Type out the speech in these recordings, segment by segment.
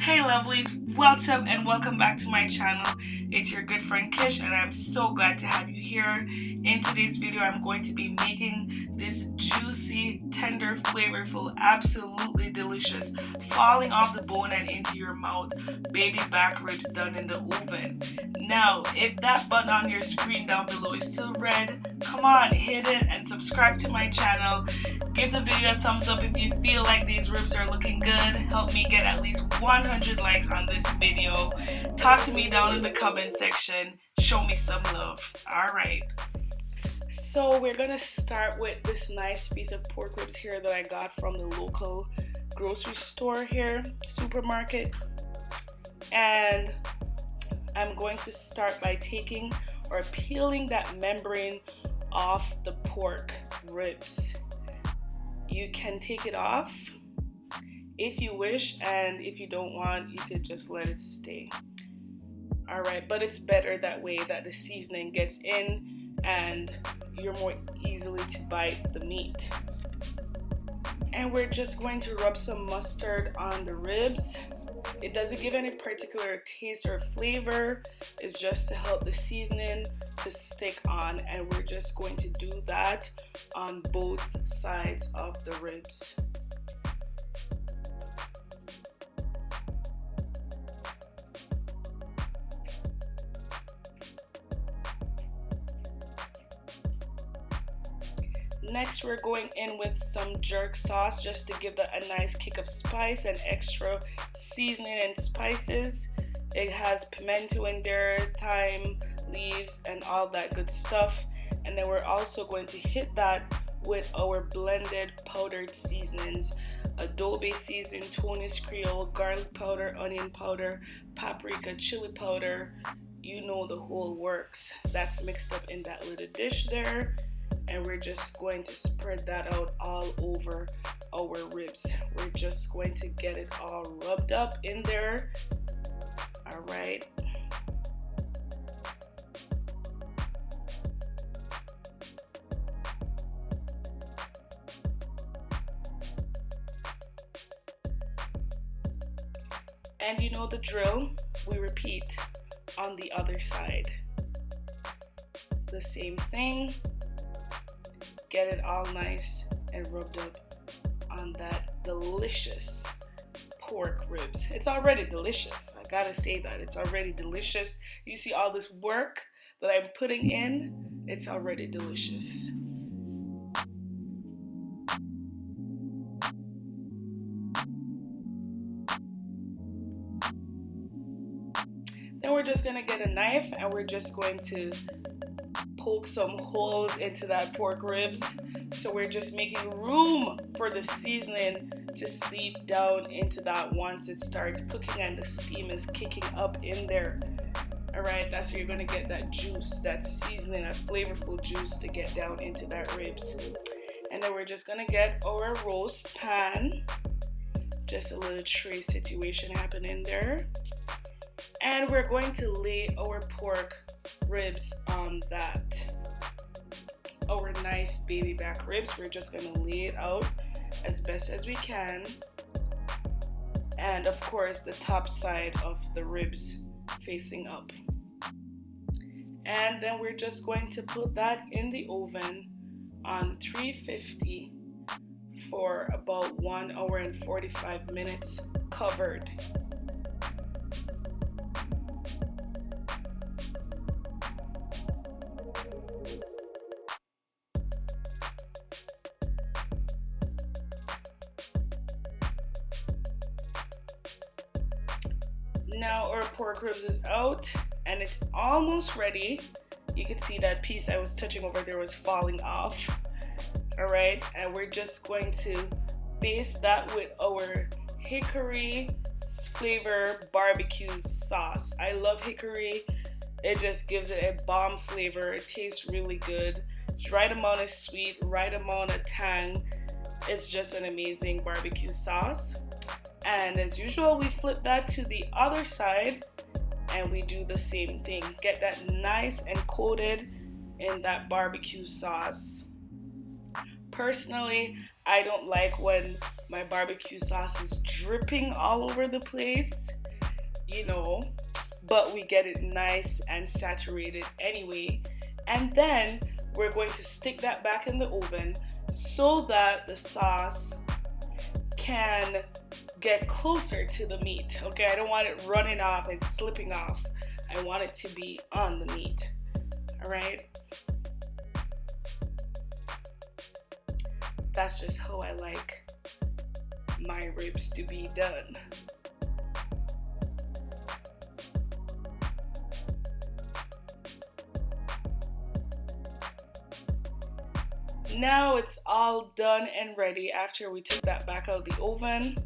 Hey lovelies, what's up and welcome back to my channel. It's your good friend Kish and I'm so glad to have you here. In today's video I'm going to be making this juicy, tender, flavorful, absolutely delicious, falling off the bone and into your mouth, baby back ribs done in the oven. Now, if that button on your screen down below is still red, come on, hit it and subscribe to my channel. Give the video a thumbs up if you feel like these ribs are looking good. Help me get at least 100 likes on this video. Talk to me down in the comment section. Show me some love. Alright. So we're going to start with this nice piece of pork ribs here that I got from the local grocery store here, supermarket. And I'm going to start by taking or peeling that membrane off the pork ribs. You can take it off if you wish, and if you don't want, you could just let it stay. Alright, but it's better that way, that the seasoning gets in and you're more easily to bite the meat. And we're just going to rub some mustard on the ribs. It doesn't give any particular taste or flavor. It's just to help the seasoning to stick on, and we're just going to do that on both sides of the ribs. Next, we're going in with some jerk sauce just to give that a nice kick of spice and extra seasoning and spices. It has pimento in there, thyme, leaves, and all that good stuff. And then we're also going to hit that with our blended powdered seasonings. Adobe season, Tony's Creole, garlic powder, onion powder, paprika, chili powder. You know the whole works. That's mixed up in that little dish there. And we're just going to spread that out all over our ribs. We're just going to get it all rubbed up in there. All right. And you know the drill. We repeat on the other side. The same thing. Get it all nice and rubbed up on that delicious pork ribs. It's already delicious. I gotta say that. It's already delicious. You see all this work that I'm putting in? It's already delicious. Then we're just gonna get a knife and we're just going to poke some holes into that pork ribs. So we're just making room for the seasoning to seep down into that once it starts cooking and the steam is kicking up in there. Alright, that's where you're going to get that juice, that seasoning, that flavorful juice to get down into that ribs. And then we're just going to get our roast pan. Just a little tray situation happening there. And we're going to lay our pork ribs on that. Our nice baby back ribs, we're just going to lay it out as best as we can. And of course, the top side of the ribs facing up. And then we're just going to put that in the oven on 350 for about 1 hour and 45 minutes covered. Now our pork ribs is out and it's almost ready. You can see that piece I was touching over there was falling off. Alright, and we're just going to baste that with our hickory flavor barbecue sauce. I love hickory. It just gives it a bomb flavor. It tastes really good. It's right amount of sweet, right amount of tang. It's just an amazing barbecue sauce. And as usual, we flip that to the other side and we do the same thing. Get that nice and coated in that barbecue sauce. Personally, I don't like when my barbecue sauce is dripping all over the place, you know, but we get it nice and saturated anyway. And then we're going to stick that back in the oven so that the sauce can get closer to the meat. Okay, I don't want it running off and slipping off. I want it to be on the meat. All right. That's just how I like my ribs to be done. Now it's all done and ready. After we took that back out of the oven,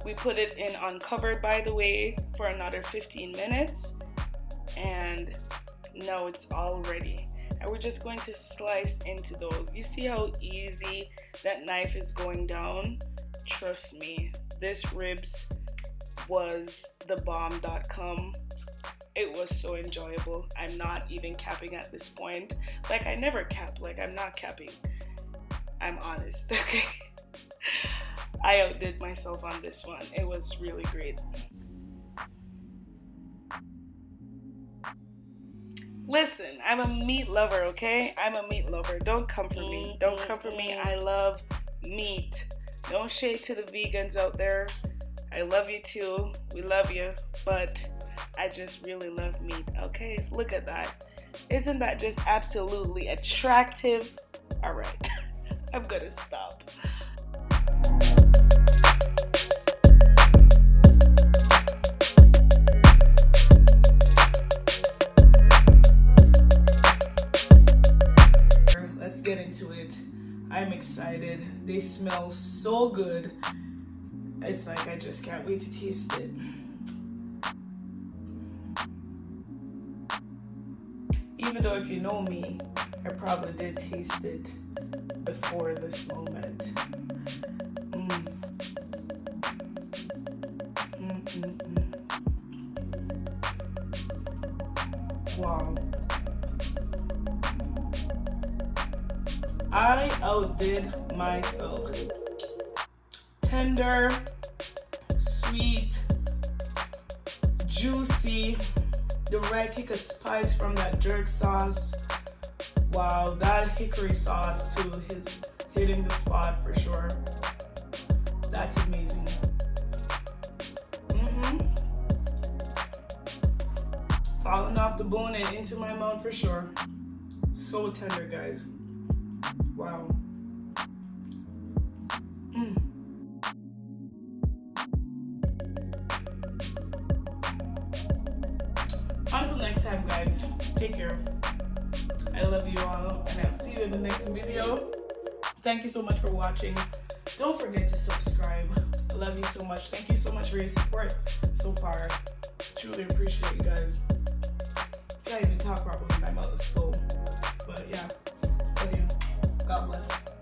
we put it in uncovered, by the way, for another 15 minutes. And now it's all ready. And we're just going to slice into those. You see how easy that knife is going down? Trust me, this ribs was the bomb.com. It was so enjoyable. I'm not even capping at this point. Like, I never cap. Like, I'm not capping. I'm honest, okay? I outdid myself on this one. It was really great. Listen, I'm a meat lover, okay? I'm a meat lover. Don't come for me. Don't come for me. I love meat. No shade to the vegans out there. I love you too. We love you. But I just really love meat, okay? Look at that. Isn't that just absolutely attractive? All right. I'm gonna stop. Let's get into it. I'm excited. They smell so good. It's like I just can't wait to taste it. Even though if you know me, I probably did taste it before this moment. Wow. I outdid myself. Tender, sweet, juicy, the right kick of spice from that jerk sauce. Wow, that hickory sauce too is hitting the spot for sure. That's amazing. Falling off the bone and into my mouth for sure. So tender, guys. Wow. Until next time, guys. Take care. I love you all, and I'll see you in the next video. Thank you so much for watching. Don't forget to subscribe. I love you so much. Thank you so much for your support so far. Truly appreciate you guys. Can't even talk properly. My mouth is full. But yeah, love you. God bless.